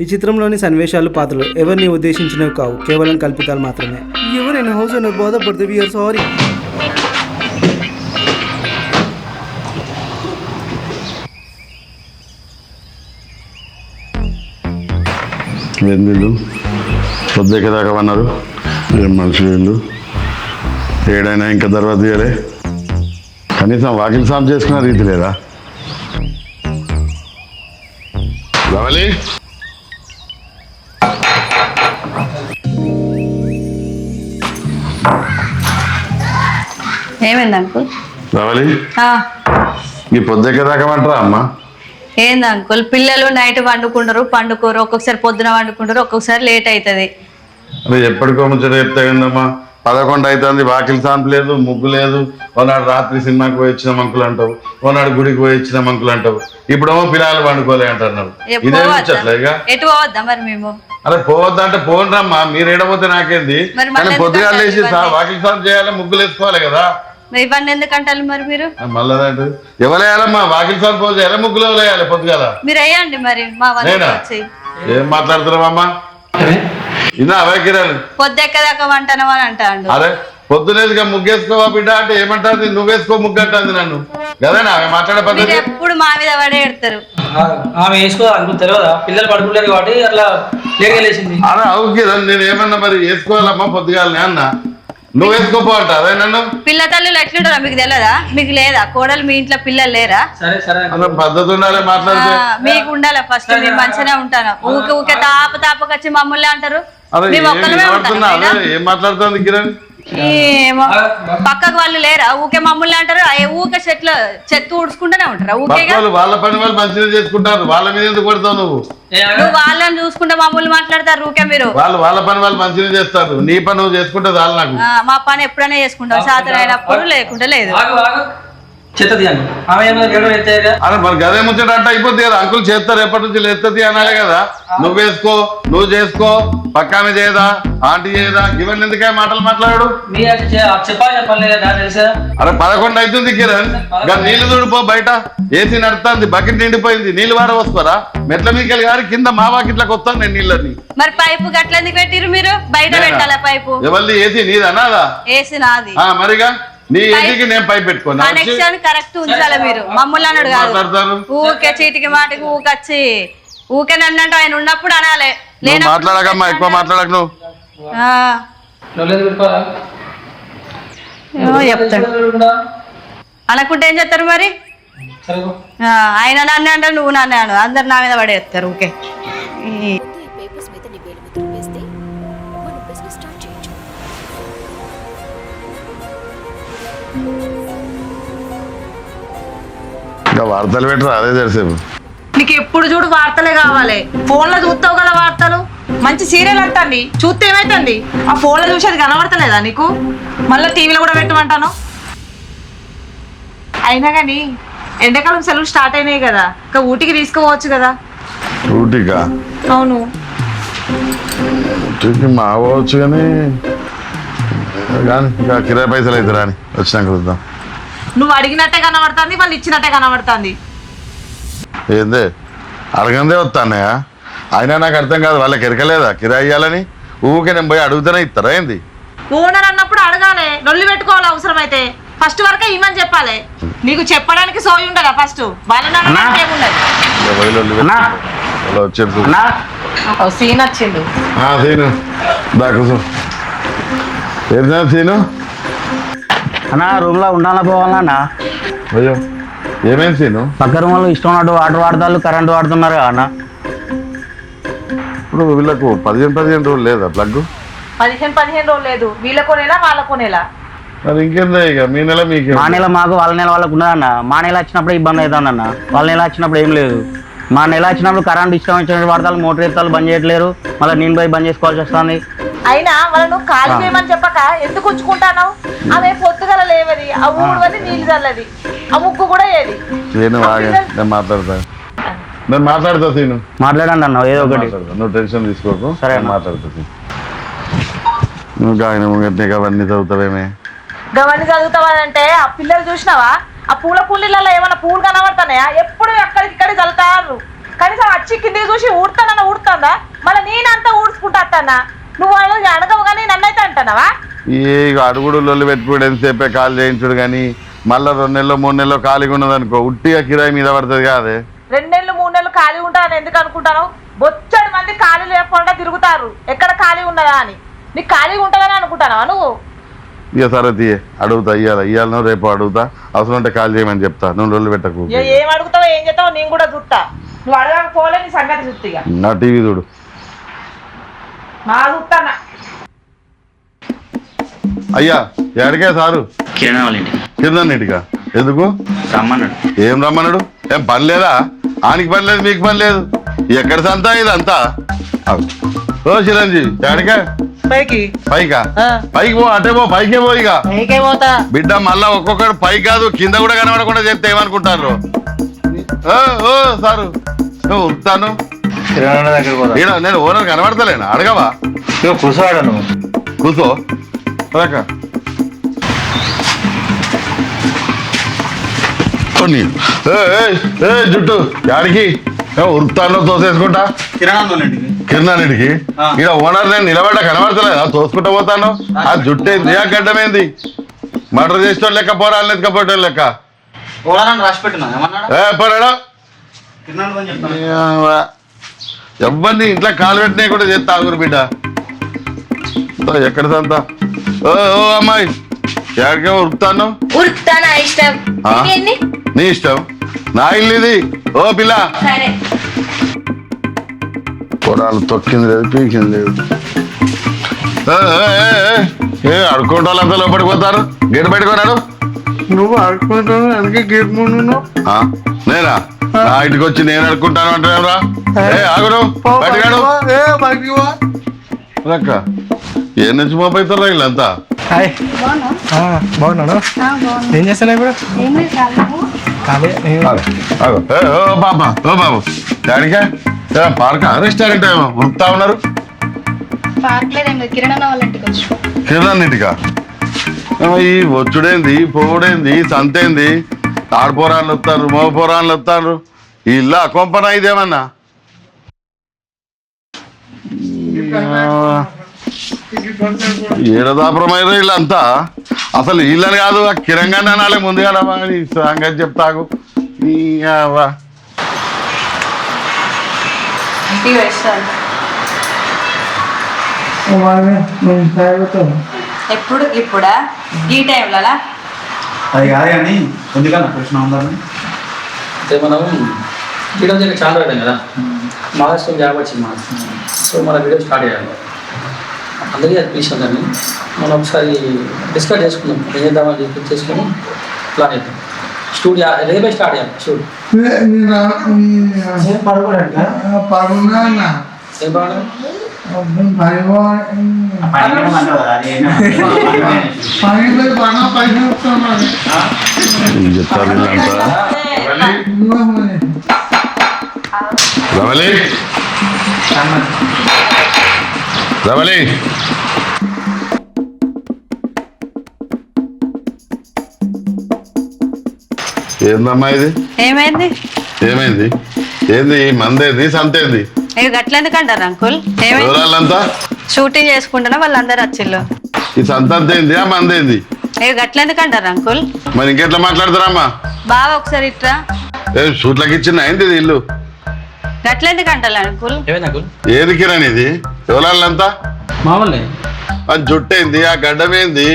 ఈ చిత్రంలోని సన్నివేశాలు పాత్రలు ఎవరిని ఉద్దేశించినవి కావు, కేవలం కల్పితాలు మాత్రమే. ఎవరైనా హౌస్ ఓనర్ బాధపడితే వీఆర్ సారీ. వీళ్ళు పొద్దుకే దాకా అన్నారు. ఏం మనిషి వీళ్ళు, ఏడైనా ఇంకా తర్వాత తీయలే. కనీసం వాకిల్ సాఫ్ చేసుకున్న రీతి లేదా? రవలి ఏమైంది అంకుల్? రవలి ఈ పొద్దుకే దాకా అంటారా అమ్మ? ఏంది అంకుల్, పిల్లలు నైట్ పండుకోరు, ఒక్కొక్కసారి పొద్దున పండుకుంటారు, ఒక్కొక్కసారి లేట్ అవుతుంది. అదే ఎప్పటికో ముచ్చట చెప్తా ఏందమ్మా. 11 అవుతుంది, వాకిల్ సాంపు లేదు, ముగ్గు లేదు. ఓనాడు రాత్రి సినిమాకి పోయి వచ్చిన మంకులు అంటావు, ఓనాడు గుడికి పోయి వచ్చిన మంకులు అంటావు. ఇప్పుడేమో పిల్లలు పండుకోలే అంటున్నారు. ఇదే ముచ్చట్లే ఇక. ఎటు పోవద్దా మరి మేము? అరే పోవద్దంటే పోనరమ్మా, మీరు ఏడపోతే నాకేంది. కానీ పొద్దుగా లేచి వాకిల్ సాంపు చేయాలి, ముగ్గులు వేసుకోవాలి కదా. ఇవన్నీ ఎందుకంటారు మరి మీరు? మళ్ళీ ఎవరేయాలమ్మా వాకిల్ సాంపు చేయాలి, ముగ్గులు వేయాలి పొద్దుగాల. మీరు వేయండి మరి. మా ఏం మాట్లాడుతున్నావమ్మా? ఇన్నా అవే కిరాలు పొద్దెక్కదాకా వంటను అని అంటాడు. అరే పొద్దునేదిగా ముగ్గేసుకోవా బిడ్డ అంటే ఏమంటారు? నువ్వేసుకో ముగ్గు అంటుంది నన్ను. కదేనా ఆమె మాట్లాడే పద్ధతి? ఎప్పుడు మా మీద పడే ఎడతారు. ఆమె వేసుకో అనుకుంటారు కదా, పిల్లలు పడుకుంటారు కాబట్టి అట్లా లేట్గా లేచింది. అరే అవును కిరణ్, నేను ఏమన్నా మరి వేసుకోవాలమ్మా పొద్దుగాలని అన్న. నువ్వు వేసుకోపో అంట అదే నన్ను. పిల్ల తల్లులు ఎట్లుంటారా మీకు తెలియదా? మీకు లేదా కోడలు? మీ ఇంట్లో పిల్లలు లేరా? సరే సరే పద్ధతి ఉండాలి మాట్లాడితే. మీకు ఉండాలి ఫస్ట్. మేము మంచిగానే ఉంటాను. ఊకే ఊకే తాపకొచ్చి మమ్మల్ని అంటారు. ఏం మాట్లాడుతుంది కిరణ్? పక్కకు వాళ్ళు లేరా? ఊకే మమ్మల్ని అంటారు. ఊకే చెత్త ఊడ్చుకుంటూనే ఉంటారా? ఊకే వాళ్ళ పని వాళ్ళు మంచిగా చేసుకుంటారు, వాళ్ళ మీద ఎందుకు పడతావు నువ్వు? నువ్వు వాళ్ళని చూసుకుంటే మమ్మల్ని మాట్లాడతారు ఊకే. మీరు వాళ్ళ పని వాళ్ళు మంచిగా చేస్తారు, నీ పని నువ్వు చేసుకుంటే చాలు నాకు. మా పని ఎప్పుడైనా చేసుకుంటాం, సాధన అయినప్పుడు, లేకుంటే లేదు. అరే మరి గదే ముచ్చట అంటే అయిపోద్ది కదా. అంకుల్ చేస్తారు, ఎప్పటి నుంచి లేస్తుంది అనాలే కదా. నువ్వు వేసుకో, నువ్వు చేసుకో, పక్కామె చేయదా, ఆంటీ చేయదా, ఇవన్నీ ఎందుకే మాటలు మాట్లాడు? అరే 11 అవుతుంది కిరణ్, నీళ్లు చూడిపో బయట. ఏసీ నడుతుంది, బకెట్ నిండిపోయింది, నీళ్ళు వాడ వస్తారా? మెట్ల మీకెళ్ళి గారి కింద మా వాకిట్లకు వస్తాను నేను నీళ్ళని. మరి పైపు గట్ల ఎందుకు పెట్టిరు మీరు? బయట పెట్టాలా పైపు? ఎవరిది ఏసీ? నీది అనాదా? ఏసీ నాది. మరిగా నీ ఏసీకి నేను పైప్ పెట్టుకోను. కనెక్షన్ కరెక్ట్ ఉంచాలి మీరు. మమ్మల్ని అన్నాడు కాదు, ఊకే చీటికి మాటికి ఊకొచ్చి ఊకే నన్నంటే ఆయన ఉన్నప్పుడు అనాలి. మాట్లాడకమ్మా, ఎక్కువ మాట్లాడక నువ్వు. చెప్తాడు అనుకుంటే ఏం చేస్తారు మరి? ఆయన నన్ను అంటే నువ్వు నన్ను అను, అందరు నా మీద పడేస్తారు ఊకే. ఇంకా వార్తలు పెట్టరు అదే తెలిసేపు. నీకు ఎప్పుడు చూడు వార్తలే కావాలి. ఫోన్ లో చూస్తావు కదా వార్తలు. మంచి సీరియల్ అంటాండి, చూస్తే ఏమైతుంది? ఆ ఫోన్ లో చూసేది కనబడతలేదా నీకు? మళ్ళీ టీవీలో కూడా పెట్టమంటాను. అయినా కానీ ఎండాకాలం సెలవులు స్టార్ట్ అయినాయి కదా, ఇంకా ఊటీకి తీసుకుపోవచ్చు కదా. ఊటీకా? అవును, ఊటీకి మావచ్చు కానీ ఇంకా కిరాయి పైసలు అవుతారా అని వచ్చినాక చూద్దాం. నువ్వు అడిగినట్టే కనబడుతుంది, వాళ్ళు ఇచ్చినట్టే కనబడుతుంది. ఏందే అడగందే వస్తానయా? అయినా నాకు అర్థం కాదు, వాళ్ళకి ఎరకలేదా కిరాయి ఇవ్వాలని? ఊకే నేను పోయి అడుగుతూనే ఇస్తారా ఏంది? ఓనర్ అన్నప్పుడు అడగాలి, నొల్లి పెట్టుకోవాలి. అవసరం అయితే ఫస్ట్ వరకే ఇవ్వని చెప్పాలి. నీకు చెప్పడానికి సోయి ఉండదా? ఫస్ట్ సీన్ వచ్చిండు. సీను అన్నా రూమ్ లో ఉండాలా పోవాలన్నా? అయ్యో ఏమేమి సీను? పక్క రూమ్ లో ఇష్టం ఉన్నట్టు వాటర్ వాడతారు, కరెంట్ వాడుతున్నారు కదా అన్న. ఇప్పుడు వీళ్ళకు 15 రోజులు లేదా ప్లగ్? 15 రోజులు లేదు. వీళ్ళకో నెల వాళ్ళకో నెల. మరి ఇంకేందా ఇక మీ నెల మీకు? మా నెల మాకు, వాళ్ళ నెల వాళ్ళకు ఉన్నదన్న. మా నెల వచ్చినప్పుడు ఇబ్బంది అవుతుందన్న, వాళ్ళ నెల వచ్చినప్పుడు ఏం లేదు. మా నెల వచ్చినప్పుడు కరెంట్ ఇష్టం వచ్చినట్టు వాడతారు, మోటార్ ఎత్తాలు బంద్ చేయట్లేరు, మళ్ళీ నేను పోయి బంద్ చేసుకోవాల్సి వస్తుంది. అయినా వాళ్ళను ఖాళీ చేయమని చెప్పక ఎందుకు ఉంచుకుంటాను? ఆమె పొద్దుగల లేవది, ఆ ఊడవది, నీళ్ళు చల్లది, ఆ ముగ్గు కూడా ఏది. నేను మాట్లాడతా సీను. మాట్లాడండి అన్న ఏదో ఒకటి. నువ్వు టెన్షన్ తీసుకోకు, సరే మాట్లాడుతా. నువ్వు ఆయన అవన్నీ చదువుతావేమే? గవన్నీ చదువుతావనంటే ఆ పిల్లలు చూసినావా? ఆ పూల కుండీలలో ఏమన్నా పూలు కనబడతానయా? ఎప్పుడు ఎక్కడికిక్కడి చల్లుతారు. కనీసం వచ్చి కిందికి చూసి ఊడుతుందా మళ్ళీ నేనంతా ఊడ్చుకుంటా నువ్వు వాళ్ళు అడగవు కానీ నన్నైతే అంటున్నావా? ఏ అడుగుడు లొల్లు పెట్టుకోడు ఎంతసేపే కాలు చేయించుడు కానీ మళ్ళీ 2 నెలలు 3 నెలలు ఖాళీగా ఉన్నది అనుకో ఉట్టిగా కిరాయి మీద పడుతుంది కాదే. 2 నెలలు 3 నెలలు ఖాళీ ఉంటానని ఎందుకు అనుకుంటాను? బొచ్చడి మంది ఖాళీ లేకుండా తిరుగుతారు ఎక్కడ ఖాళీ ఉన్నదా అని. నీకు ఖాళీగా ఉంటుందని అనుకుంటానవా నువ్వు? ఇక సరే తీయ అడుగుతా ఇయ్యాలను రేపు అడుగుతా అవసరం ఉంటే కాల్ చేయమని చెప్తా నువ్వు లొల్లు పెట్టకు. ఏం అడుగుతావో ఏం చేస్తావో నేను కూడా చూస్తా. నువ్వు అడగకపోలే నీ సంగతి చూస్తా. నా టీవీ చూడు నా చూస్తానా. అయ్యా ఎక్కడికే సారు కిరణ్ వాళ్ళ ఇంటికి కింద ఇంటికా ఎందుకు రమ్మన్నాడు. ఏం రమ్మన్నాడు? ఏం పని లేదా? ఆనికి పని లేదు మీకు పని లేదు. ఎక్కడ సంతా ఇదంతా? ఓ చిరంజీవి ఎక్కడికే? పైకి పైకా? పైకి పో అంటే పో పైకే పో. ఇక పైకే పోతా బిడ్డ మళ్ళా ఒక్కొక్కడు పై కాదు కింద కూడా కనబడకుండా చెప్తే ఏమనుకుంటారు? ఓ సారు నువ్వు ఉరుకుతాను కిరణ్ దగ్గర పోతా. ఈడ నేను ఓనర్ కనబడతలేనా? అడగవా? కూర్చోవాడు నువ్వు కూర్చో రాక కొన్ని జుట్టు యాడికి ఉరుకుతాను తోసేసుకుంటా కిరణ్ వాళ్ళ ఇంటికి కిరణానికి ఈడ ఓనర్ నేను నిలబడ్డా కనబడతలేదా? తోసుకుంటా పోతాను. ఆ జుట్టు ఏంది? ఆ గడ్డమేంది? మర్డర్ చేసేటోళ్ళు లెక్క పోరాలు ఎత్తుకపోయేటోళ్ళు లెక్క రాసి పెట్టినా ఏమన్నాడు పోరాడా కిరణ్ చెప్తాను. ఎవరిని ఇంట్లో కాలు పెట్టినా కూడా చేస్తా ఆగురు బిడ్డ. ఎక్కడ సంతా? ఓ అమ్మాయి ఎక్కడికేమో ఉరుకుతాను? ఉరుకుతానా ఇష్టం ఆ? నీ ఇష్టం నా ఇల్లు ఇది. ఓ పిల్ల సరే పొరాలు తొక్కింది లేదు పీకింది లేదు. అడుక్కుంటే వాళ్ళంతా లోపలికి పోతారు. గేట్ పెట్టుకున్నాడు. నువ్వు ఆడుకుంటావు అందుకే గేట్ ముందు నేనా నా ఇంటికి వచ్చి నేను అడుక్కుంటాను అంటారా? ఆగుడు బయటగాడు లెక్క ఏ నుంచి మోపైతారా వీళ్ళంతా? హాయ్ బాగున్నాను. ఏం చేస్తాను ఇప్పుడు? ఖాళీ. ఓ బాబు డాడీకా పార్క్ రెస్టారెంట్ ఏమో ఉరుకుతా ఉన్నారు. కిరణ్ ఇంటికా? ఈ వచ్చుడేంది పోవుడేంది సంతేంది? ఆడపోరాళ్ళు వస్తారు మగ పోరాళ్ళు వస్తారు. ఇల్లా కొంపన ఇదేమన్నా? ఏడదాపురమైన వీళ్ళంతా అసలు వీళ్ళని కాదు ఆ కిరంగానే అనాలే ముందుగా సంగతి చెప్తాకు. ఎప్పుడు ఇప్పుడా ఈ టైంలో అది కాదు కానీ ఎందుకన్నా ప్రశ్న ఉందని అయితే మనం వీడియో దగ్గర చాలా పెట్టాం కదా మహారాష్ట్ర జాబ్ వచ్చింది మనకు. సో మన వీడియో స్టార్ట్ చేయాలి. అందరికీ అది పిలిచి అందరినీ మనం ఒకసారి డిస్కస్ చేసుకుందాం. ఏం చేద్దామని చెప్పి చేసుకుని ప్లాన్ చేద్దాం. స్టూడియో రేపే స్టార్ట్ చేయాలి. షూట్ ఏం చెప్తారు వీళ్ళంతా. రవలి రవలి ఏందమ్మా ఇది? ఏమైంది? ఏమైంది? ఏంది మందేంది సంతేంది? ఇక గట్లెందుకు అంటారు అంకుల్? ఏమైంది? ఎవరాళ్ళంతా షూటింగ్ చేసుకుంటున్నా వాళ్ళందరూ వచ్చిళ్ళు. ఈ సంతంతేంది ఆ మందేంది? ఇక గట్లెందుకు అంటారు అంకుల్? మరి ఇంకెట్లా మాట్లాడతారమ్మా? బాగా ఒకసారి ఇట్రా. షూట్లకి ఇచ్చిన ఏంది ఇది ఇల్లు? గట్లెందుకు అంటారు అంకుల్? ఏమైంది అంకుల్? ఏది కిరణ్ ఇది? ఎవరాళ్ళంతా? మామూలే. ఆ జుట్టేంది? ఆ గడ్డమేంది?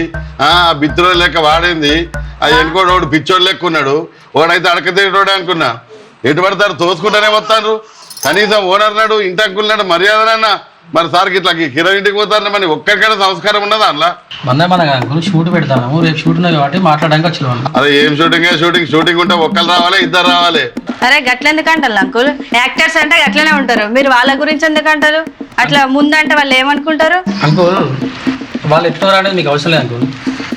ఆ బిత్తులో లెక్క వాడేంది? ఆ ఎనుకోడు వాడు పిచ్చోడు లెక్క ఉన్నాడు. వాడైతే అడక తిరిగోడు అనుకున్నా. ఎటు పడతారు తోసుకుంటానే వస్తారు. కనీసం ఓనర్ నాడు ఇంటి అంకుల్ మర్యాదనన్నా మరి సార్కి ఇట్లా కిరణ్ ఇంటికి పోతారని మరి ఒక్కరికైనా సంస్కారం ఉన్నదా అట్లా? మన అంకుల్ షూట్ పెడతాము. రేపు షూట్ ఉన్నది కాబట్టి మాట్లాడడానికి వచ్చిన వాళ్ళు. అరే ఏం షూటింగ్ ఉంటే ఒక్కరు రావాలి ఇద్దరు రావాలి. అరే గట్లెందుకు అంటారు అంకుల్? యాక్టర్స్ అంటే అట్లనే ఉంటారు. మీరు వాళ్ళ గురించి ఎందుకు అంటారు? అట్లా ముందంటే వాళ్ళు ఏమనుకుంటారు? అంకుల్ వాళ్ళు ఎట్లా అనేది మీకు అవసరం లేదు అంకుల్.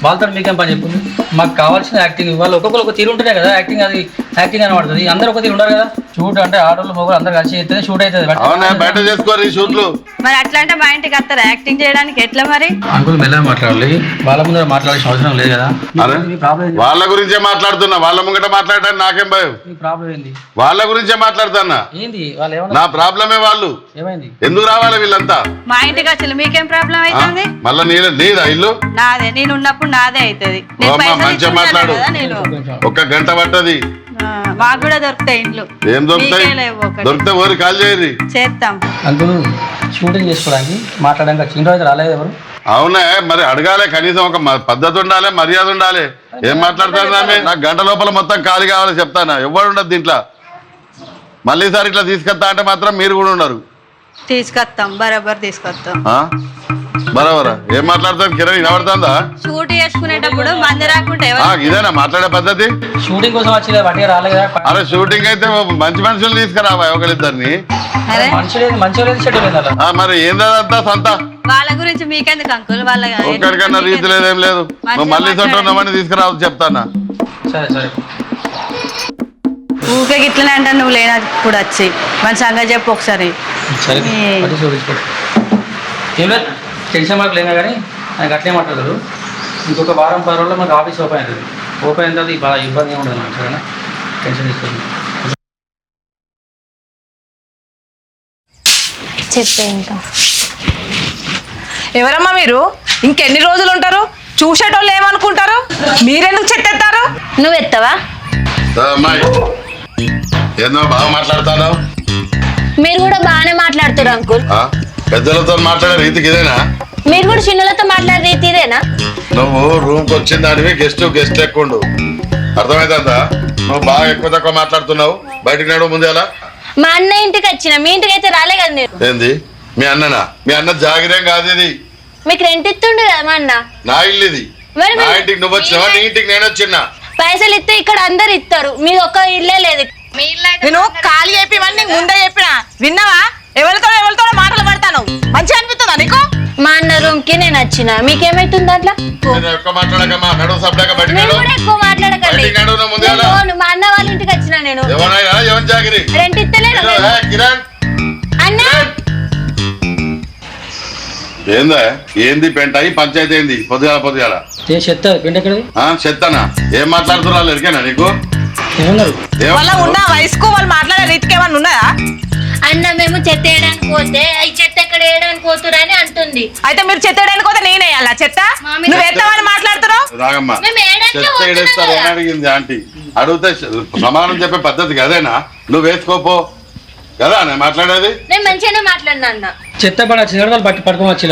వాళ్ళతో మీకేం పని చెప్పుంది? మాకు కావాల్సిన యాక్టింగ్ వాళ్ళు ఒక్కొక్కరు ఒక తీరు ఉంటేనే కదా యాక్టింగ్ అది యాక్టింగ్ అని పడుతుంది అందరూ ఒక తీరు ఉండరు కదా షూట్ అంటే ఆడవాళ్ళు మొగలు అందరు కలిసి చేస్తేనే షూట్ అవుతుంది అవునా బయట చేసుకోరు ఈ షూట్లు. మరి అట్లా అంటే మా ఇంటికి వస్తారా యాక్టింగ్ చేయడానికి ఎట్లా మరి? అంకుల్ మెల్లగా మాట్లాడాలి వాళ్ళ ముందర మాట్లాడాల్సిన అవసరం లేదు కదా. అరే మీ ప్రాబ్లం ఏంది? వాళ్ళ గురించే మాట్లాడుతున్నా, వాళ్ళ ముంగట మాట్లాడటానికి నాకేం భయం. మీ ప్రాబ్లం ఏంది? వాళ్ళ గురించే మాట్లాడుతున్నా. ఏంది వాళ్ళు ఏమన్నా నా ప్రాబ్లమే వాళ్ళు. ఏమైంది? ఎందుకు రావాలి వీళ్ళంతా? మా ఇంటికి వచ్చి మీకేం ప్రాబ్లం అవుతుంది? మళ్ళా నీదా ఇల్లు? నాదే, నేను ఉన్నప్పుడు నాదే అవుతుంది. ఓ అమ్మా, మంచిగా మాట్లాడు. నేను ఒక్క గంట పట్టది. మాకు కూడా దొరుకుతాయి ఇంట్లో. ఏం దొరుకుతాయి? మీకే లేవు ఒకటి. దొరికితే ఊరి కాల్ చేయరు. చేస్తాం. అంకుల్ షూటింగ్ చేసుకోవడానికి మాట్లాడడానికి వచ్చిన రోజు రాలేదు ఎవరు? అవునా మరి అడగాలి, కనీసం ఒక పద్ధతి ఉండాలి, మర్యాద ఉండాలి. ఏం మాట్లాడతాను నాకు గంట లోపల మొత్తం ఖాళీ కావాలి చెప్తానా. ఎవరు ఉండదు దీంట్లో. మళ్ళీ సార్ ఇట్లా తీసుకొస్తా అంటే మాత్రం మీరు కూడా ఉండరు. తీసుకొస్తాం, బరాబర్ తీసుకొస్తాం. బరాబరా ఏం మాట్లాడతాను కిరణ్ వినబడుతుందా? షూట్ చేసుకునేటప్పుడు మంది రాకుంటే ఇదేనా మాట్లాడే పద్ధతి? షూటింగ్ కోసం వచ్చి వట్టిగా రాలేదు కదా. అరే షూటింగ్ అయితే మంచి మనుషులు తీసుకురావా ఒకరిద్దరిని. మనిషి లేదు మంచి లేదు చెడ్డ లేదు అలా. మరి ఏందంతా సంత వాళ్ళ గురించి మీకెందుకు అంకుల్? వాళ్ళ ఒక్కడికన్నా రీతి లేదేం లేదు. నువ్వు మళ్ళీ సొంటున్నామని తీసుకురావచ్చు చెప్తానా. సరే సరే ఊకే గిట్లనే అంటే నువ్వు లేనప్పుడు వచ్చి మన సంగతి చెప్పు ఒకసారి. సరే ఏం లేదు టెన్షన్ మార్క్ లేనా కానీ నాకు అట్లే మాట్లాడదు. ఇంకొక వారం 10 రోజుల్లో మాకు ఆఫీస్ ఓపెన్ అవుతుంది. ఓపెన్ అయిన తర్వాత బాగా ఇబ్బంది ఉండదు నాకు. సరేనా? టెన్షన్ తీసుకోండి. చెప్పే ఇంకా ఎవరమ్మా మీరు? ఇంకెన్ని రోజులు ఉంటారు? చూసేటోళ్ళు ఏమనుకుంటారు? మీరెందుకు చెత్తెత్తారు? నువ్వు ఎత్తవా? అమ్మాయి ఏందో బాగా మాట్లాడతాను. మీరు కూడా బాగానే మాట్లాడుతారు అంకుల్. పెద్దలతో మాట్లాడే రీతికి ఇదేనా? మీరు కూడా చిన్నలతో మాట్లాడే రీతి ఇదేనా? నువ్వు రూమ్కి వచ్చిన దానివి గెస్ట్ ఎక్కుండు. అర్థమైతుందా? నువ్వు బాగా ఎక్కువ తక్కువ మాట్లాడుతున్నావు. బయటకు నడువు ముందు ఎలా. మా అన్న ఇంటికి వచ్చిన, మీ ఇంటికి అయితే రాలే కదా నేను. ఏంది మీ అన్ననా? మీ అన్న జాగిరేం కాదు ఇది. మీకు రెంట్ ఇస్తుండు కదా మా అన్న. నా ఇల్లు ఇది. మరి నా ఇంటికి నువ్వు వచ్చినావా? నీ ఇంటికి నేను వచ్చినా? పైసలు ఇస్తే ఇక్కడ అందరు ఇస్తారు, మీ ఒక్క ఇల్లే లేదు. నేను ఖాళీ చెప్పివన్నీ ముందే చెప్పిన విన్నావా? ఎవరితో మాటలు పడతాను. మంచిగా అనిపిస్తుందా నీకు? మా అన్న రూమ్ కి నేను వచ్చిన, మీకేమైతుంది అట్లా? ఎక్కువ మాట్లాడకమ్మా. నడువు సబ్డాక బయటకు మీరు నడువు. కూడా ఎక్కువ మాట్లాడకండి. బయటికి నడువు నువ్వు ముందు ఎలా. నేను మా అన్న వాళ్ళ ఇంటికి వచ్చిన. నేను ఎవరైనా ఎవరి జాగిరి రెంట్ ఇస్తలేను కిరణ్. అన్న. ఏందా ఏంది పెంట అయి పంచాయతీ ఏంది పొద్దుగాల చెత్త పెంట ఎక్కడది? చెత్తనా? ఏం మాట్లాడుతున్నా ఎరికేనా నీకు? ఏమన్నారు? వాళ్ళ ఉన్న వయసుకు వాళ్ళు మాట్లాడే రీతికి ఏమన్నా ఉన్నాయా? అన్న మేము చెత్త వేయడానికి పోతే ఈ చెత్త ఎక్కడ వేయడానికి పోతురని అంటుంది. అయితే మీరు చెత్త వేయడానికి పోతే నేనేయాలా చెత్త? నువ్వు ఎత్తమని మాట్లాడుతున్నావు. రాగమ్మా మేము వేయడానికి చెత్త పోతున్నాం ఏడేస్తారు కదా. అని అడిగింది ఆంటీ. అడిగితే సమాధానం చెప్పే పద్ధతి కదేనా? నువ్వు వేసుకోపో కదా నేను మాట్లాడేది. నేను మంచిగానే మాట్లాడినా అన్న. చెత్త పడి వచ్చిన వాళ్ళు బట్టి పట్టుకొని వచ్చి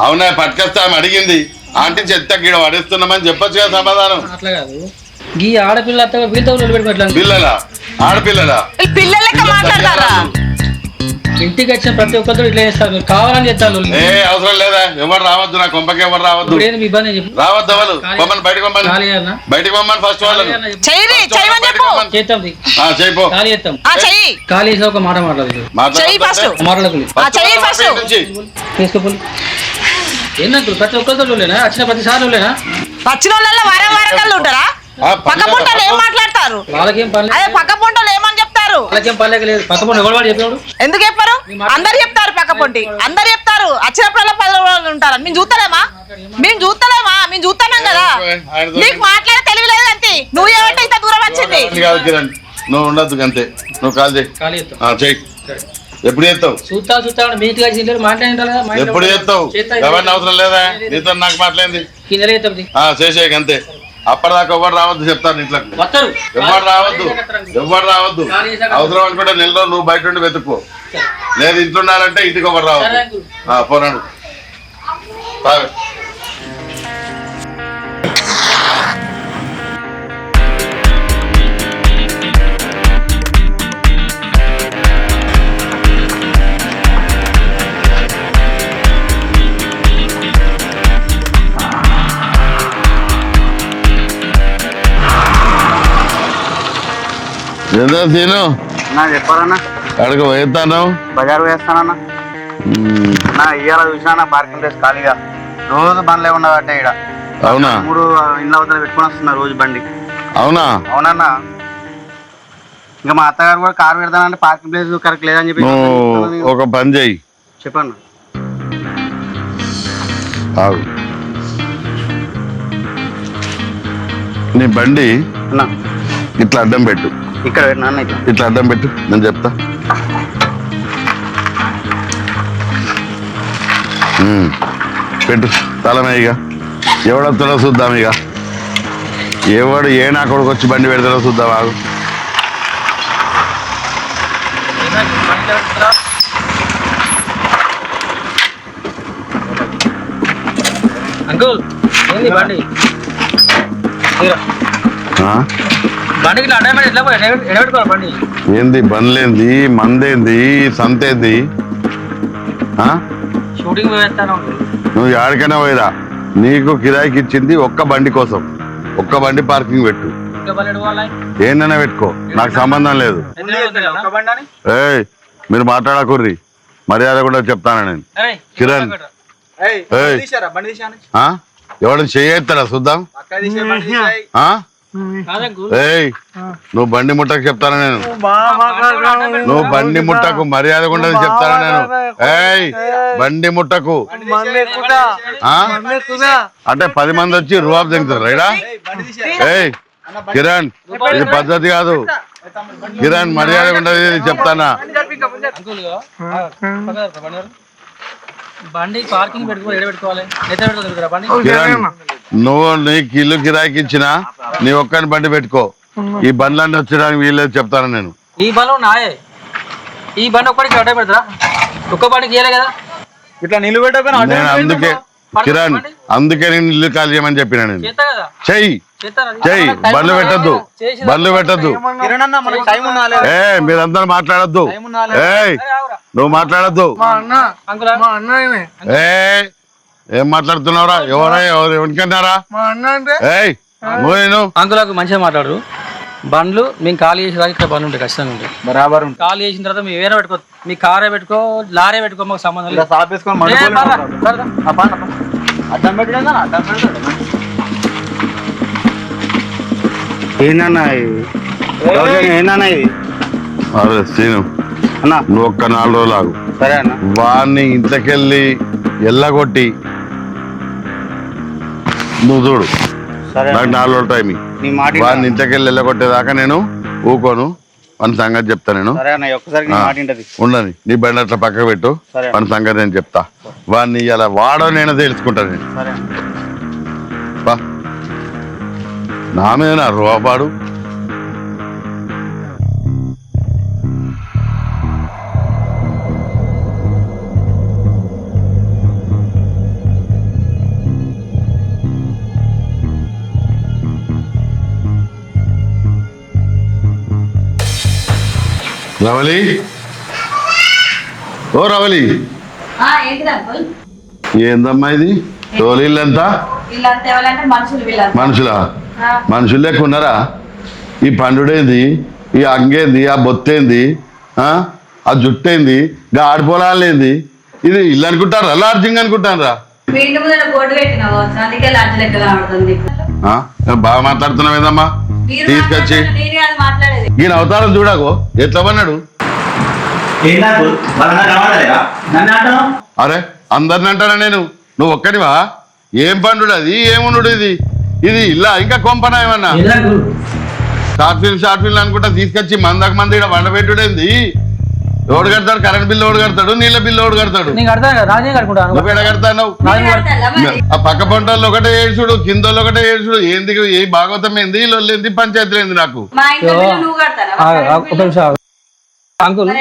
అవునా పట్టుకొస్తా ఆమె అడిగింది. ఆంటీ చెత్త గీడ పడేస్తున్నామని చెప్పొచ్చు కదా సమాధానం. అట్లా కాదు. ఈ ఆడపిల్ల వీళ్ళతో పెట్టుకోవట్లా. పిల్లలా ఆడపిల్లలా? వీళ్ళు పిల్లల లెక్క మాట్లాడతారా? ఇంటికి వచ్చిన ప్రతి ఒక్కరు ఇట్లా చేస్తారు. మీరు కావాలని చెప్తారు. ఏ అవసరం లేదా? ఎవరు రావద్దు నా కొంపకి. ఎవరు రావద్దు. ఇప్పుడు ఏంది మీ ఇబ్బంది అని చెప్పు. రావద్దు ఎవరు. బొమ్మని బయటకు ఖాళీ పంపని. అన్నా? బయటకు పంపని ఫస్ట్ వాళ్ళని. చేయమని చెప్పు. చేద్దాం చేయిపో. ఖాళీ చేస్తాం. చెయ్యి ఖాళీ చేసి ఒక మాట మాట్లాడదు చెయ్యి ఫస్ట్. మాట్లాడకు చెయ్యి ఫస్ట్. తీసుకోపోయి ఏంటంటారు? ప్రతి ఒక్కరితో లేనా? వచ్చిన ప్రతిసారి లేనా? వచ్చిన వాళ్ళ వారం కళ్ళు ఉంటారా? పక్క పొంటలు ఏం మాట్లాడతారు? వాళ్ళకేం పని అదే పక్క పొంటలు ఏమని చెప్తారు? వాళ్ళకేం పని లేదు. పక్క పొంటి ఎవరు వాడు చెప్పాడు? ఎందుకు చెప్పారు? అందరు చెప్తారు. పక్క పొంటి అందరు చెప్తారు. వచ్చినప్పుడల్లా 10 రోజులు ఉంటారు. మేము చూస్తలేమా? మేము చూస్తున్నాం కదా. నీకు మాట్లాడే తెలివి లేదు అంతే. నువ్వు ఏమంటే ఇంత దూరం వచ్చింది. కిరణ్ నువ్వు ఉండద్దు అంతే. నువ్వు కాల్ చేయి. ఖాళీ చేస్తాం. చెయ్యి. ఎప్పుడు చేస్తావు? చూస్తా మీట్ కలిసి మాట్లాడి ఎప్పుడు చేస్తావు? ఎవరిని అవసరం లేదా? నీతో నాకు మాట్లాడింది. ఈ నెల చేస్తాం. చేసేయక అంతే. అప్పటిదాకా ఎవరు రావద్దు చెప్తాను ఇంట్లోకి. వస్తారు. ఎవరు రావద్దు. అవసరం అనుకుంటే నెలలో నువ్వు బయట నుండి వెతుక్కో. లేదు ఇంట్లో ఉండాలంటే ఇంటికి ఎవరు రావద్దు. పోనాడు. సీను చెప్పాలన్నా అక్కడికి పోతాను. బజార్ వేస్తానన్నా. ఇవాళ చూసినా పార్కింగ్ ప్లేస్ ఖాళీగా రోజు బండ్లే ఉండవట్టే ఇక్కడ. అవునా? 3 ఇళ్ళ అవతల పెట్టుకొని వస్తున్నా రోజు బండి. అవునా? అవునన్నా. ఇంకా మా అత్తగారు కూడా కారు పెడతానంటే పార్కింగ్ ప్లేస్ కరెక్ట్ లేదని చెప్పి నువ్వు ఒక పని చేయి. చెప్పన్నా. ఆగు. నీ బండి అన్నా ఇట్లా అడ్డం పెట్టు. ఇక్కడ పెట్టినా అన్న ఇట్లా. ఇట్లా అడ్డం పెట్టు, నేను చెప్తా. పెట్టు తలమే. ఇక ఎవడొస్తాడో చూద్దాం. ఇక ఎవడు ఏ నా కొడుకు వచ్చి బండి పెడతాడో చూద్దాం. ఆగు. అంకుల్ ఏంది బండి ఆ? బండికి ఇట్లా అడ్డం ఎట్లా ఎడబెట్టుకోవాలి బండి? ఏంది బండ్లేంది, మందేంది, సంతేంది? ఆ? షూటింగ్ వేస్తాను. నువ్వు ఎక్కడికైనా పోయిరా, నీకు కిరాయికి ఇచ్చింది ఒక్క బండి కోసం. ఒక్క బండి పార్కింగ్ పెట్టు. ఇంకా బండి ఎడుకోవాలి? ఏందైనా పెట్టుకో, నాకు సంబంధం లేదు. ఏయ్ మీరు మాట్లాడకుర్రి, మర్యాద కూడా చెప్తాను నేను. కిరణ్ ఎవడు చేయెత్తాడా చూద్దాం. ఏయ్ నువ్వు బండి ముట్టకు చెప్తాను నేను. నువ్వు బండి ముట్టకు, మర్యాద కూడా చెప్తాను నేను. ఏయ్ బండి ముట్టకు అంటే 10 మంది వచ్చి రువాబ్ దిగుతారు రైడా. ఏయ్ కిరణ్ ఇది పద్ధతి కాదు. కిరణ్ మర్యాద ఉండదు చెప్తానా. బండి పార్కింగ్ పెట్టుకోవాలి. కిరణ్ నువ్వు నీకు ఇల్లు కిరాయికి ఇచ్చినా నీ ఒక్కని బండి పెట్టుకో. ఈ బండ్లన్నీ వచ్చడానికి వీళ్ళేది చెప్తాను నేను. ఈ బండ్లు నాయే. ఈ బండి ఒక్కడికి అడ్డ పెడతారా? ఒక్క బండికి ఇయ్యలే కదా ఇట్లా నిలబెట్టక. నేను అందుకే కిరణ్ అందుకే నేను ఇల్లు ఖాళీ చేయమని చెప్పినా నేను. చెయ్యి చెయ్యి, బండ్లు పెట్టద్దు, బండ్లు పెట్టద్దు. ఏ మీరందరూ మాట్లాడద్దు. ఏయ్ నువ్వు మాట్లాడద్దు. ఏ ఏం మాట్లాడుతున్నావురా? ఎవరు ఎవరికన్నారా? ఏయ్ నేను అంకులకు మంచిగా మాట్లాడరు. బండ్లు మేము ఖాళీ చేసేదాకా ఇక్కడ బండ్లు ఉంటాయి, ఖచ్చితంగా ఉంటాయి. బరాబర్ ఖాళీ చేసిన తర్వాత మేము ఏమైనా పెట్టుకో, మీ కారే పెట్టుకో, లారీ పెట్టుకో, మాకు సంబంధం లేదు. ఏందన్నా ఇది? ఏందన్నా ఇది? అరే శ్రీను అన్నా నువ్వు ఒక్క 4 రోజులు ఆగు. సరే అన్న. వాడిని ఇంట్లోకెళ్ళి ఎల్లగొట్టి నువ్వు చూడు. సరే నాకు 4 రోజులు టైం. నీ మాట వాడిని ఇంట్లోకెళ్ళి ఎల్లగొట్టేదాకా నేను ఊకోను. మన సంగతి చెప్తా నేను. సరే అన్న, ఒక్కసారి నీ మాట వింటది. ఉండని నీ బండి అట్లా పక్కకు పెట్టు. సరే. మన సంగతి నేను చెప్తా. వాడిని ఇలా వాడో నేను తెలుసుకుంటాను నేను. సరే బా నా మీద నా రూపాడు. రవలి, ఓ రవలి, ఏందమ్మా ఇది? తోలిళ్ళంత మనుషులా? మనుషులు లెక్క ఉన్నారా? ఈ పండుడేంది, ఈ అంగేంది, ఆ బొత్తేంది, ఆ జుట్టేంది, గా ఆడిపోలాలేంది? ఇది ఇల్లు అనుకుంటారా లాడ్జింగ్ అనుకుంటారా? బాగా మాట్లాడుతున్నావు ఏదమ్మా? తీసుకొచ్చి ఈయన అవతారం చూడకు ఎట్లా పన్నాడు. అరే అందరిని అంటానా నేను? నువ్వు ఒక్కడివా? ఏం పండు అది? ఏముండు ఇది? ఇది ఇలా ఇంకా కొంపనా ఏమన్నా? షార్ట్ ఫిల్మ్ అనుకుంటా తీసుకొచ్చి మందకు మంది ఇక్కడ వండబెట్టుడేంది? ఎవడు కడతాడు? కరెంట్ బిల్లు ఎవడు కడతాడు? నీళ్ళ బిల్లు ఎవడు కడతాడు? నువ్వు ఎడ కడతావు? ఆ పక్క పంటల్లో ఒకటే ఏడ్చుడు, కింద ఒకటే ఏడ్చుడు. ఏంది ఏ భాగవతం ఏంది, లొల్లేంది, పంచాయతీలు ఏంది? నాకు అంకుల్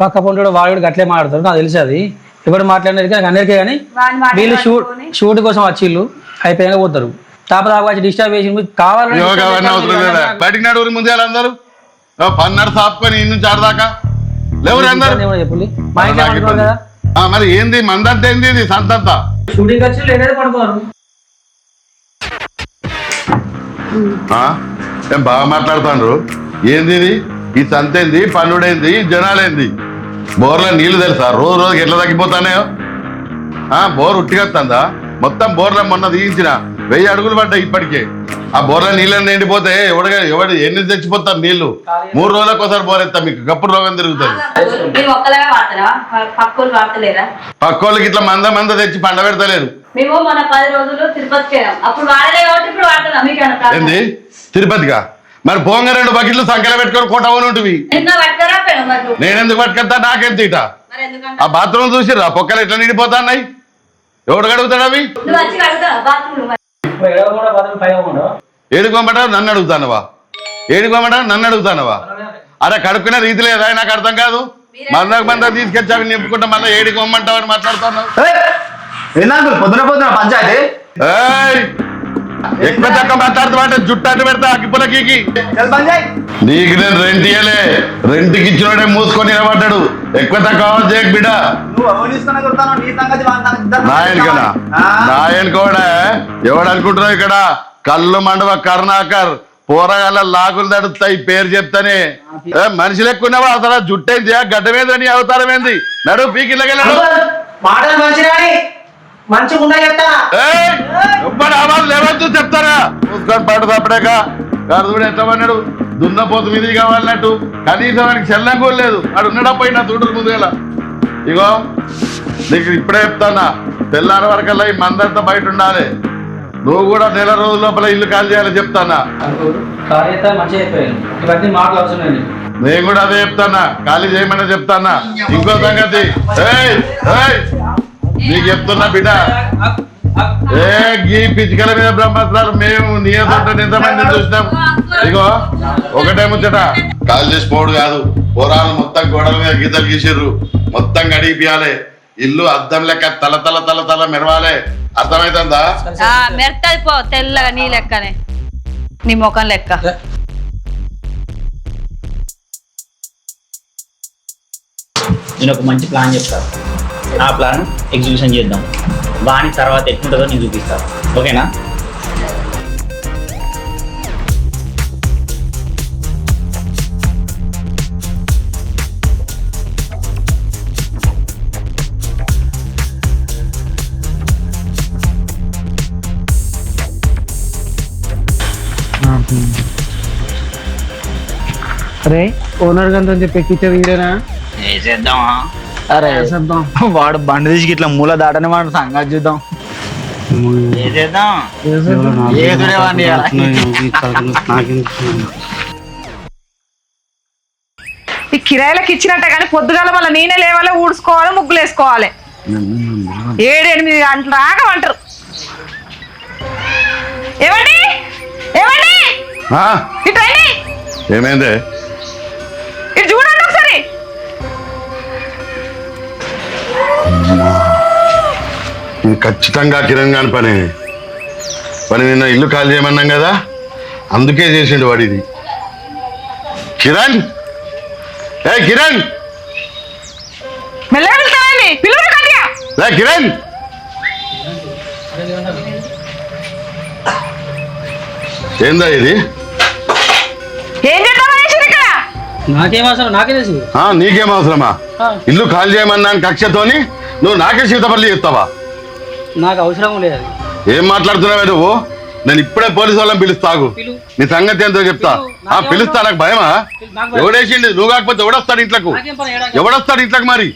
పక్క పొంటాడు వాడు అట్లే మాట్లాడతాడు, నాకు తెలిసి. అది ఎవరు మాట్లాడినది అందరికీ. కానీ వీళ్ళు షూట్ కోసం వచ్చిళ్ళు అయిపోయాక పోతారు. తాపదాచి డిస్టర్బ్ చేసి కావాలని బయటికి నడుగురు ముందే అందరూ పన్నర సాపుకొని ఇన్ని చాడదాకా లేవురు అందరు. మా ఇంట్లో కదా మరి ఏంది మందంతా ఏంది? ఇది సంతంతా షూటింగ్ వచ్చి లేదే పడుకోరు. ఏం బాగా మాట్లాడుతాండ్రు. ఏంది ఇది? ఈ సంతేంది, పన్నుడేంది, జనాలేంది? బోర్లో నీళ్లు తెలుసా రోజు రోజుకి ఎట్లా తగ్గిపోతానేయో? బోర్ ఉట్టిగొస్తుందా? మొత్తం బోర్లో మొన్న తీయించిన 1000 అడుగులు పడ్డాయి ఇప్పటికే. ఆ బోర్ల నీళ్ళని ఎండిపోతే ఎవడు ఎన్ని తెచ్చిపోతారు నీళ్లు? 3 రోజులకు ఒకసారి బోరెత్తా, మీకు గప్పుడు రోగం తిరుగుతుంది. మీరు ఒక్కలమే వాడతారా? పక్కోళ్ళు వాడతలేరా? పక్కోళ్ళకి ఇట్లా మంద తెచ్చి పండ పెడతలేరు. మేము మన 10 రోజులు తిరుపతికి వెళ్ళాం, అప్పుడు వాడలే కాబట్టి ఇప్పుడు వాడుతున్నాం. మీకు ఏంది తిరుపతిగా? మరి పోంగ 2 బకెట్లు సంఖ్యలో పెట్టుకొని కొట్టవని ఉంటుంది. నేనెందుకు పట్టుకెళ్తా? నాకెంత ఇట? ఆ బాత్రూమ్ చూసిర్రా పొక్కలు ఎట్లా నిండిపోతా అన్నాయి? ఎవడు కడుగుతాడు అవి? ఏడుకోమంటావు నన్ను అడుగుతానవా? నన్ను అడుగుతానవా? అరే కడుక్కునే రీతి లేదా? నాకు అర్థం కాదు. మంద తీసుకొచ్చి అవి నింపుకుంటా మళ్ళీ ఏడుకోమంటావు అని మాట్లాడుతున్నావు. పొద్దున పంచాయతీ ఎక్కువ తక్కువ మాట్లాడుతూ జుట్టు అడ్డు పెడతా అగ్గిపులకి. నీకు నేను రెంట్ ఇయ్యలే, రెంట్కి ఇచ్చినోడే మూసుకొని నిలబడ్డాడు. ఎక్కువ తక్కువ చేయకు బిడ్డ. నాయన కూడా ఎవడు అనుకుంటున్నావు? ఇక్కడ కళ్ళు మండవ కరుణాకర్ పోరగాళ్ళ లాగులు తడుస్తాయి పేరు చెప్తానే. మనిషి లెక్కున్నావా? అసలు జుట్టేంది? గడ్డ మీద నీ అవతారం ఏంది? నడు పీకిళ్ళకెళ్ళాడు. లేవచ్చు చెప్తారా? చూసుకొని పట్టు తప్పడాక గరుదుడు ఎట్లా పన్నాడు? దున్నపోతు మీది కావాలన్నట్టు. కనీసం ఆయనకి చెల్లం కూడా లేదు. అడు ఉన్నాడా పోయినా చూడరు ముందుగా. ఇగో నీకు ఇప్పుడే చెప్తానా, తెల్లారి వరకల్లా ఈ మందంతా బయట ఉండాలి. నువ్వు కూడా 1 రోజుల లోపల ఇల్లు ఖాళీ చేయాలని చెప్తానా. నేను కూడా అదే చెప్తానా, ఖాళీ చేయమని చెప్తానా. ఇంకో సంగతి నీకు చెప్తున్నా బిడ్డ, ఈ పిచ్చికల మీద బ్రహ్మాస్త్రాలు మేము నియోజకవర్గం ఎంతమంది చూసినాం. ఇగో ఒకటే ముచ్చట, కాల్ చేసి పోడు కాదు. పోరాలు మొత్తం గోడల మీద గీతలు గీసిర్రు, మొత్తం గడిపియాలి. ఇల్లు అద్దం లెక్క తల తల తల తల మెరవాలి. అర్థమైతుందా? మెరుతుంది పో, తెల్లగా నీ లెక్కనే, నీ ముఖం లెక్క. నేను ఒక మంచి ప్లాన్ చెప్తాను. ఆ ప్లాన్ ఎగ్జిక్యూషన్ చేద్దాం. వాని తర్వాత ఎట్లుంటుందో నేను చూపిస్తాను. ఓకేనా? అరే ఓనర్ గంత చెప్పి ఎక్కించే వీడేనా? చేద్దామా? అరే వాడు బండి తీసి ఇట్లా మూల దాటని వాడు సంగతి చూద్దాం. ఈ కిరాయిలకు ఇచ్చినట్టే కానీ పొద్దుగాల మళ్ళీ నేనే లేవాలి, ఊడ్చుకోవాలి, ముగ్గులు వేసుకోవాలి. 7-8 గంటలు రాగమంటారు. ఏమండి ఏమండి ఇట్రండి. ఏమైంది? ఇటు చూడండి ఒకసారి. ఇది ఖచ్చితంగా కిరణ్ గాని పని. నిన్న ఇల్లు ఖాళీ చేయమన్నాం కదా, అందుకే చేసిండు వాడు ఇది. కిరణ్, కిరణ్ మెల్లగా వెళ్తానండి, పిలువురు కట్టిగా. కిరణ్ ఏందా ఇది? ఏం చేద్దామని ఇక్కడ? నాకేం అవసరం? నాకే తెలుసు. నీకేం అవసరమా? ఇల్లు ఖాళీ చేయమన్నాను కక్షతోని నువ్వు నాకే సీతపల్లి చెప్తావా? నాకు అవసరం లేదు. ఏం మాట్లాడుతున్నావే నువ్వు? నేను ఇప్పుడే పోలీసు వాళ్ళని పిలుస్తాగు, నీ సంగతి ఎంతో చెప్తా. పిలుస్తా, నాకు భయమా? ఎవడేసిండు? నువ్వు కాకపోతే ఎవడొస్తాడు ఇంట్లోకు? ఎవడొస్తాడు ఇంట్లోకి? మరి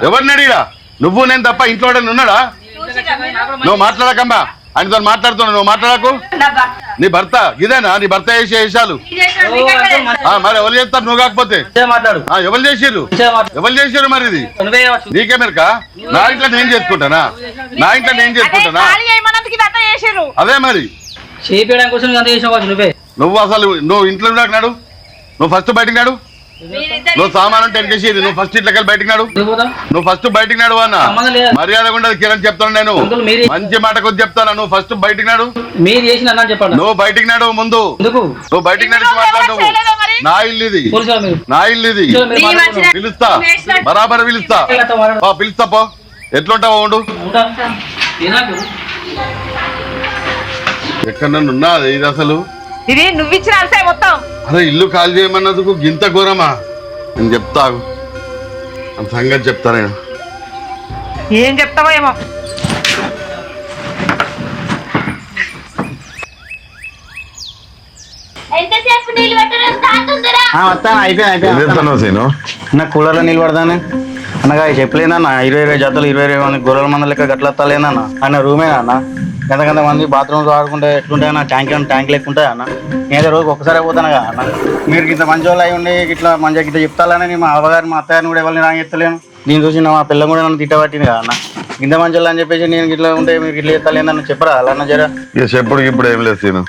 ఎవరిని అడిగా? నువ్వు నేను తప్ప ఇంట్లో ఉన్నాడా? నువ్వు మాట్లాడకమ్మా, ఆయనతో మాట్లాడుతున్నావు. నువ్వు మాట్లాడకు. నీ భర్త ఇదేనా? నీ భర్త చేసే విషయాలు మరి ఎవరు చేస్తారు? నువ్వు కాకపోతే ఎవరు చేసిర్రు? ఎవరు చేసారు? మరి ఇది నీకే మెరక? నా ఇంట్లో నేను చేసుకుంటానా? అదే మరి నువ్వు అసలు నువ్వు ఇంట్లో నాడు. నువ్వు ఫస్ట్ బయటకు నాడు. నువ్వు సామాను టెన్కేసేది. నువ్వు ఫస్ట్ ఇంట్లోకి వెళ్ళి బయటకు నాడు. నువ్వు ఫస్ట్ బయటకు నాడు అన్న. మర్యాద ఉండదు కిరణ్, చెప్తాను నేను. మంచి మాట కొద్ది చెప్తాను. నువ్వు ఫస్ట్ బయటకు నాడు. నువ్వు బయటకు నాడు. ముందు నువ్వు బయటకు నడిచి మాట్లాడు. నా ఇల్లు ఇది, నా ఇల్లు ఇది. పిలుస్తా, బరాబర్ పిలుస్తా. పిలుస్తా పో. ఎట్లుంటావో ఉండు. ఎక్కడ నన్ను ఉన్నది ఇది అసలు? ఇది నువ్వు ఇచ్చిన అలసే మొత్తం. అరే ఇల్లు ఖాళీ చేయమన్నందుకు గింత ఘోరమా? నేను చెప్తాగు, అంత సంగతి చెప్తా. నేను ఏం చెప్తావో ఏమో. నీళ్ళు పెట్టడం తాతుందిరా. వస్తాను ఏం అయిపోయింది చేస్తున్నావు సీను? నా కూలర్లో నిలబడదానే అన్నగా చెప్పలేదన్న 20 జతలు 20 మంది గొర్రెల మంది లెక్క గట్లెత్తలేదన్న అన్న రూమేనా అన్న ఎంతకంత మంది బాత్రూమ్స్ వాడుకుంటే ఎట్లుంటాయన్న ట్యాంక్ లెక్క ఉంటాయా అన్న నేనే రోజు ఒక్కసారి పోతానుగా అన్న మీరు ఇంత మంచి వాళ్ళు అయి ఉండి ఇట్లా మంచిగా గిట్లా చెప్తాలని మా అవ్వగారు మా అత్తగారిని కూడా ఎవరిని రాగెత్తలేను దీన్ని చూసి మా పిల్ల కూడా నన్ను తిట్టబట్టింది కదా అన్న ఇంత మంచి వాళ్ళు అని చెప్పేసి నేను ఇట్లా ఉంటే మీరు ఇట్లా ఎత్తలేనన్న చెప్పరా అలా అన్న జరా ఇక చెప్పుడు ఇప్పుడు ఏం లేదు సీను.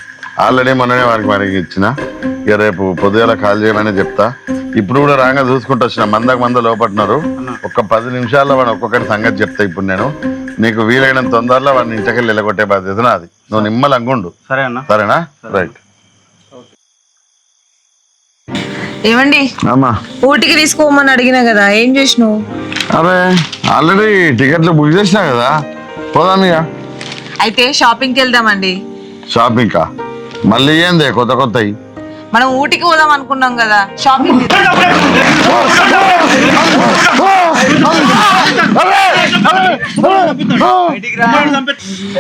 ఆల్రెడీ మొన్ననే వారికి ఇచ్చిన. ఇక రేపు పొద్దుగాల కాల్ చేయమని చెప్తా. ఇప్పుడు కూడా రాగా చూసుకుంటూ వచ్చిన మంద లోపట్టినారు. ఒక్క 10 నిమిషాల్లో వాడు ఒక్కొక్కటి సంగతి చెప్తా. ఇప్పుడు నేను నీకు వీలైనంత తొందరలో వాడిని ఇంటికెళ్ళి వెళ్ళగొట్టే బాధ్యత నాది. నువ్వు నిమ్మలంగుండు. సరే అన్న సరేనా? రైట్. ఏమండి అమ్మా ఊటికి తీసుకోమని అడిగినా కదా ఏం చేసినావు? అరే ఆల్రెడీ టికెట్లు బుక్ చేసినా కదా, పోదాం ఇక. అయితే షాపింగ్కి వెళ్దామండి. షాపింగ్ కా? మళ్ళీ ఏందే కొత్తవి? మనం ఊటికి పోదాం అనుకున్నాం కదా, షాపింగ్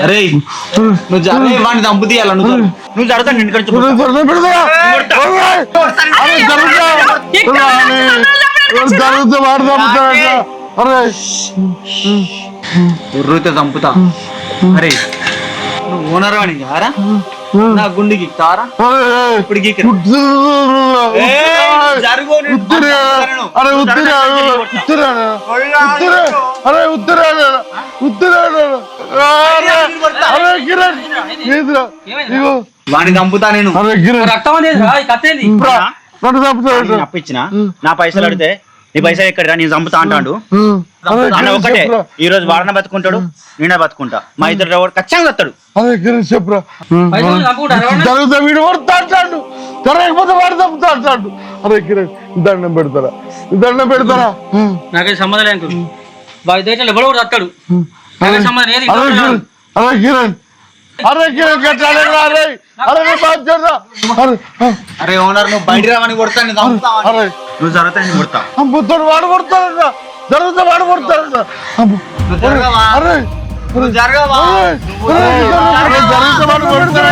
అరే నువ్వు వాడిని చంపు తీయాల నువ్వు జరుగుతాను ఉర్రుతో చంపుతా. అరే నువ్వు ఓనర్ అని కారా నా గుండెకి తారా ఇప్పుడు వాడిని చంపుతా నేను. అప్పించిన నా పైసలు అడితే నీ పైసలు ఎక్కడ నేను చంపుతా అంటాడు అన్న. ఒకటే ఈ రోజు వాడన బతుకుంటాడు, నేనే బతుకుంటా. మా ఇద్దరు ఎవరు ఖచ్చితంగా వస్తాడు. చెప్పురా వీడు అంటాడు, జరగకపోతే వాడు తప్పుతా అంటాడు. అరే కిరణ్ దండం పెడతారా? నాకే సంబంధం లేదు. వాడి దేశాలు ఎవడో కూడా వస్తాడు. అరే ఓనర్ నువ్వు బయట రావని కొడతాను, నువ్వు జరుగుతాను కొడతా. వాడు కొడతాడు, జరుగుతా వాడు కొడతాడు. జరగవా జరుగుతా వాడు కొడతాడు.